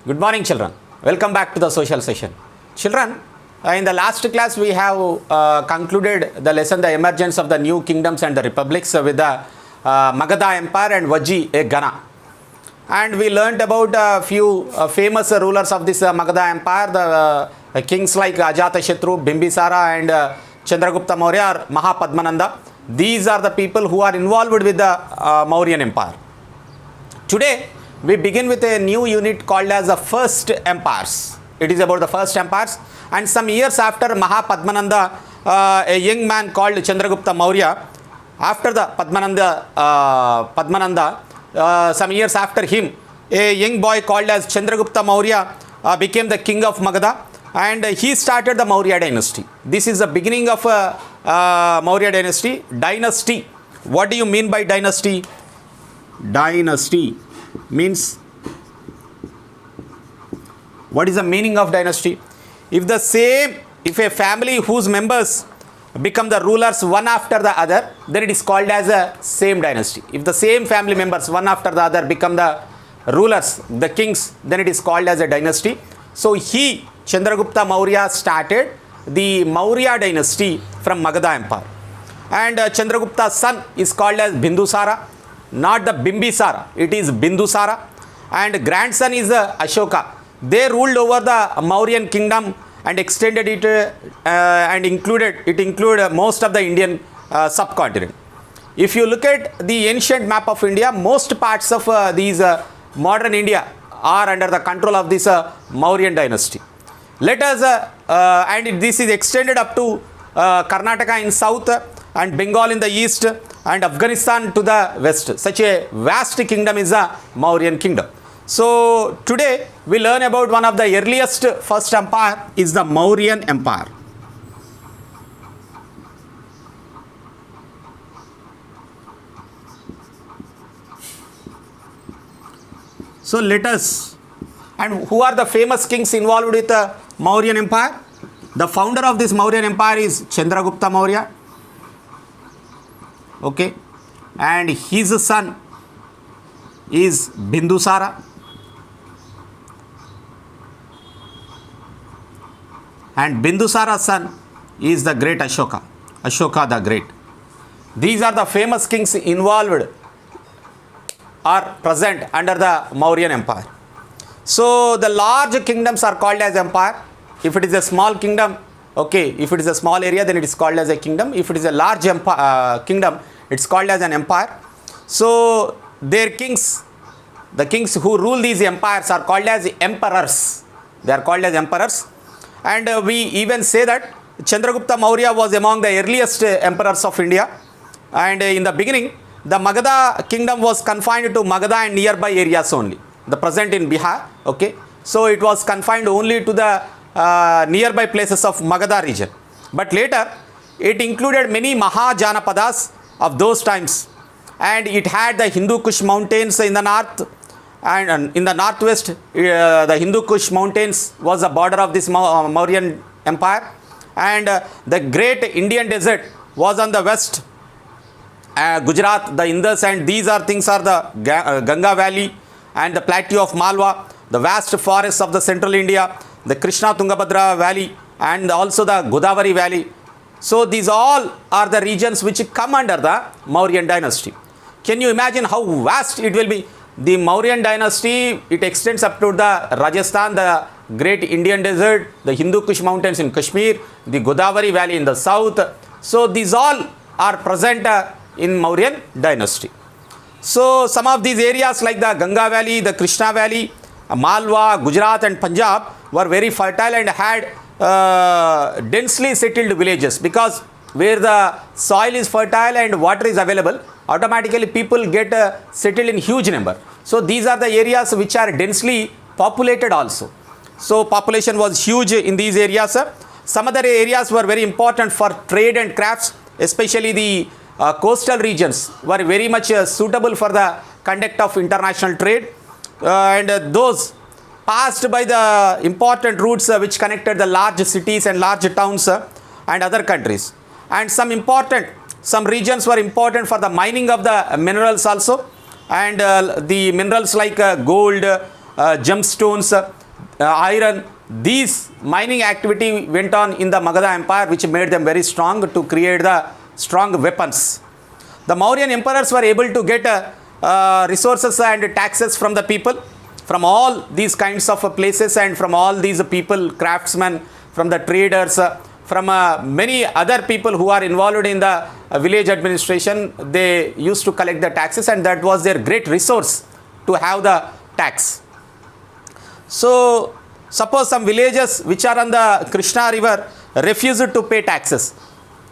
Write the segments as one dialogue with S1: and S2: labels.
S1: Good morning, children. Welcome back to the social session. Children, in the last class we have concluded the lesson, the emergence of the new kingdoms and the republics with the Magadha Empire and Vajji Ghana. And we learnt about a few famous rulers of this Magadha Empire, the kings like Ajatashatru, Bimbisara and Chandragupta Maurya or Mahapadmananda. These are the people who are involved with the Mauryan Empire. Today, we begin with a new unit called as the First Empires. It is about the First Empires. And some years after Mahapadmananda, a young man called Chandragupta Maurya, after the Padmananda, some years after him, a young boy called as Chandragupta Maurya became the king of Magadha, and he started the Maurya Dynasty. This is the beginning of Maurya Dynasty. Dynasty. What do you mean by dynasty? Dynasty means, what is the meaning of dynasty? If a family whose members become the rulers one after the other, then it is called as a same dynasty. If the same family members one after the other become the rulers, the kings, then it is called as a dynasty. So Chandragupta Maurya started the Maurya Dynasty from Magadha Empire. And Chandragupta's son is called as Bindusara, not the Bimbisara, it is Bindusara. And grandson is Ashoka. They ruled over the Mauryan kingdom and extended it and included most of the Indian subcontinent. If you look at the ancient map of India, most parts of these modern India are under the control of this Mauryan dynasty. Let us, and this is extended up to Karnataka in south and Bengal in the east and Afghanistan to the west. Such a vast kingdom is the Mauryan kingdom. So today we learn about one of the earliest first empire is the Mauryan Empire. So let us, and who are the famous kings involved with the Mauryan Empire? The founder of this Mauryan Empire is Chandragupta Maurya. Okay, and his son is Bindusara. And Bindusara's son is the great Ashoka, Ashoka the Great. These are the famous kings involved or present under the Mauryan Empire. So the large kingdoms are called as empire. If it is a small kingdom, okay, if it is a small area, then it is called as a kingdom. If it is a large kingdom, it's called as an empire. So their kings, the kings who rule these empires are called as emperors. They are called as emperors. And we even say that Chandragupta Maurya was among the earliest emperors of India. And in the beginning, the Magadha kingdom was confined to Magadha and nearby areas only. The present in Bihar, okay. So it was confined only to the nearby places of Magadha region. But later, it included many Mahajanapadas of those times. And it had the Hindu Kush mountains in the north. And in the northwest, the Hindu Kush mountains was the border of this Mauryan Empire. And the great Indian desert was on the west. Gujarat, the Indus, and these things are the Ganga Valley and the plateau of Malwa, the vast forests of the central India, the Krishna Tungabhadra Valley, and also the Godavari Valley. So these all are the regions which come under the Mauryan dynasty. Can you imagine how vast it will be? The Mauryan dynasty, it extends up to the Rajasthan, the great Indian desert, the Hindu Kush mountains in Kashmir, the Godavari Valley in the south. So these all are present in Mauryan dynasty. So some of these areas like the Ganga Valley, the Krishna Valley, Malwa, Gujarat and Punjab were very fertile and had densely settled villages, because where the soil is fertile and water is available, automatically people get settled in huge number. So these are the areas which are densely populated also. So population was huge in these areas. Some other areas were very important for trade and crafts, especially the coastal regions were very much suitable for the conduct of international trade. And those passed by the important routes which connected the large cities and large towns and other countries. And some regions were important for the mining of the minerals also, and the minerals like gold gemstones, iron. These mining activity went on in the Magadha Empire, which made them very strong to create the strong weapons. The Mauryan emperors were able to get resources and taxes from the people, from all these kinds of places, and from all these people, craftsmen, from the traders, from many other people who are involved in the village administration. They used to collect the taxes, and that was their great resource to have the tax. So suppose some villages which are on the Krishna river refused to pay taxes,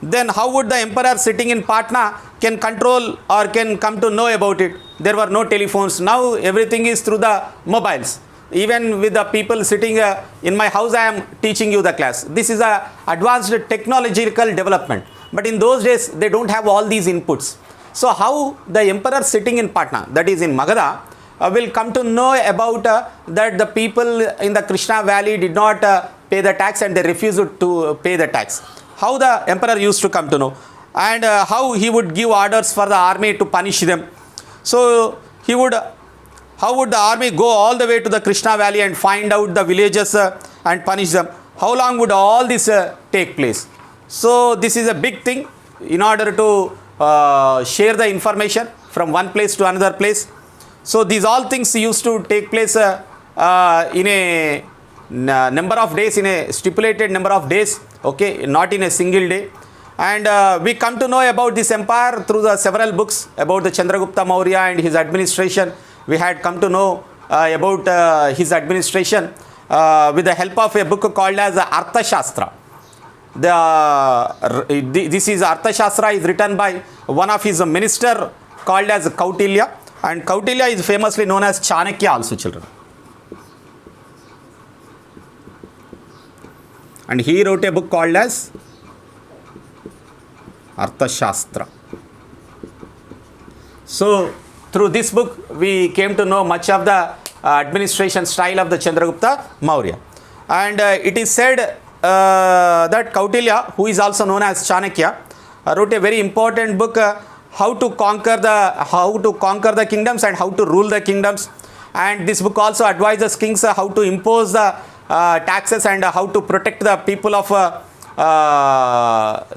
S1: then how would the emperor sitting in Patna can control or can come to know about it? There were no telephones. Now everything is through the mobiles. Even with the people sitting in my house, I am teaching you the class. This is a advanced technological development. But in those days, they don't have all these inputs. So how the emperor sitting in Patna, that is in Magadha, will come to know about that the people in the Krishna valley did not pay the tax and they refused to pay the tax. How the emperor used to come to know, and how he would give orders for the army to punish them. So how would the army go all the way to the Krishna valley and find out the villages and punish them? How long would all this take place? So this is a big thing in order to share the information from one place to another place. So these all things used to take place in a number of days, in a stipulated number of days, okay, not in a single day. And we come to know about this empire through the several books about the Chandragupta Maurya and his administration. We had come to know about his administration with the help of a book called as Arthashastra. This is Arthashastra is written by one of his minister called as Kautilya, and Kautilya is famously known as Chanakya also, children. And he wrote a book called as Arthashastra. So through this book, we came to know much of the administration style of the Chandragupta Maurya. And it is said that Kautilya, who is also known as Chanakya, wrote a very important book, how to conquer the kingdoms and how to rule the kingdoms. And this book also advises kings how to impose the taxes and how to protect the people of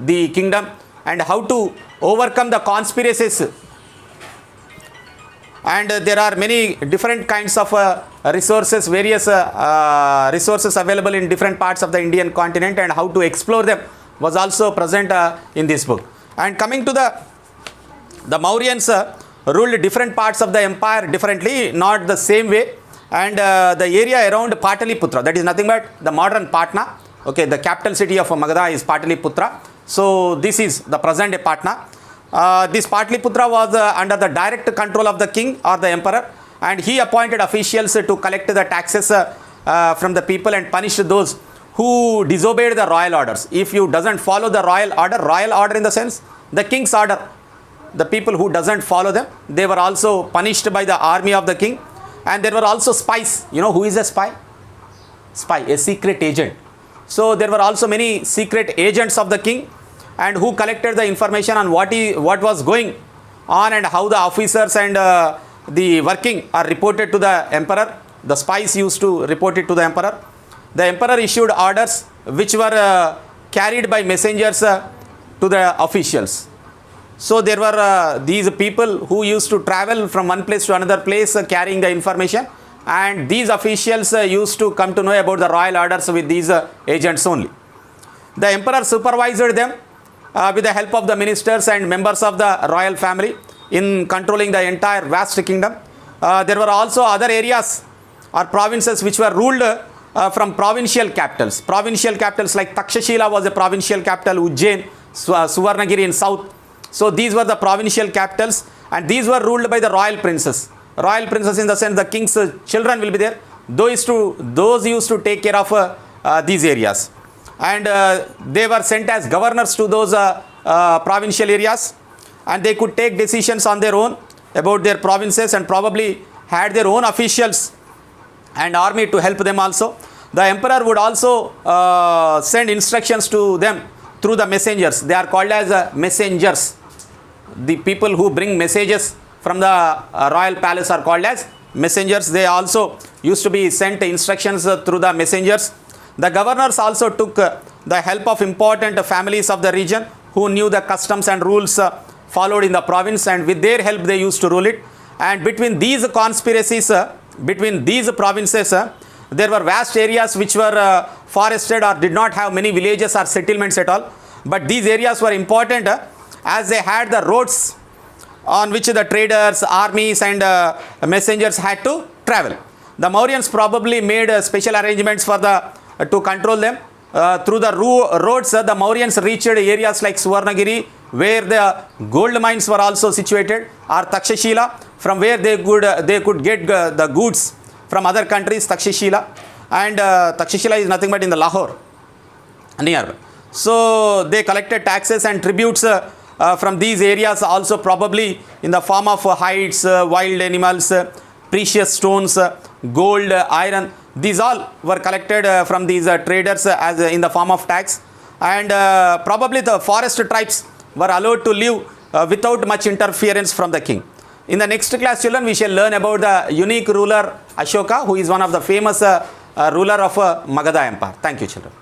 S1: the kingdom, and how to overcome the conspiracies. And there are many different kinds of resources, various resources available in different parts of the Indian continent, and how to explore them was also present in this book. And coming to the Mauryans ruled different parts of the empire differently, not the same way. And the area around Pataliputra, that is nothing but the modern Patna. Okay, the capital city of Magadha is Pataliputra. So this is the present day Patna. This Pataliputra was under the direct control of the king or the emperor, and he appointed officials to collect the taxes from the people and punish those who disobeyed the royal orders. If you doesn't follow the royal order in the sense the king's order, the people who doesn't follow them, they were also punished by the army of the king. And there were also spies. You know who is a spy? Spy, a secret agent. So there were also many secret agents of the king, and who collected the information on what was going on and how the officers and the working are reported to the emperor. The spies used to report it to the emperor. The emperor issued orders which were carried by messengers to the officials. So there were these people who used to travel from one place to another place carrying the information, and these officials used to come to know about the royal orders with these agents only. The emperor supervised them with the help of the ministers and members of the royal family in controlling the entire vast kingdom. There were also other areas or provinces which were ruled from provincial capitals. Provincial capitals like Takshashila was a provincial capital, Ujjain, Suvarnagiri in south. So these were the provincial capitals, and these were ruled by the royal princes. Royal princes in the sense the king's children will be there. Those used to take care of these areas. And they were sent as governors to those provincial areas, and they could take decisions on their own about their provinces, and probably had their own officials and army to help them also. The emperor would also send instructions to them through the messengers. They are called as messengers. The people who bring messages from the royal palace are called as messengers. They also used to be sent instructions through the messengers. The governors also took the help of important families of the region who knew the customs and rules followed in the province, and with their help they used to rule it. And between these conspiracies, between these provinces, there were vast areas which were forested or did not have many villages or settlements at all. But these areas were important as they had the roads on which the traders, armies and messengers had to travel. The Mauryans probably made special arrangements for to control them. Through the roads, the Mauryans reached areas like Suvarnagiri, where the gold mines were also situated, or Takshashila, from where they could get the goods from other countries, Takshashila. And Takshashila is nothing but in the Lahore, nearby. So they collected taxes and tributes from these areas, also probably in the form of hides, wild animals, precious stones, gold, iron. These all were collected from these traders as in the form of tax. And probably the forest tribes were allowed to live without much interference from the king. In the next class, children, we shall learn about the unique ruler Ashoka, who is one of the famous ruler of Magadha Empire. Thank you, children.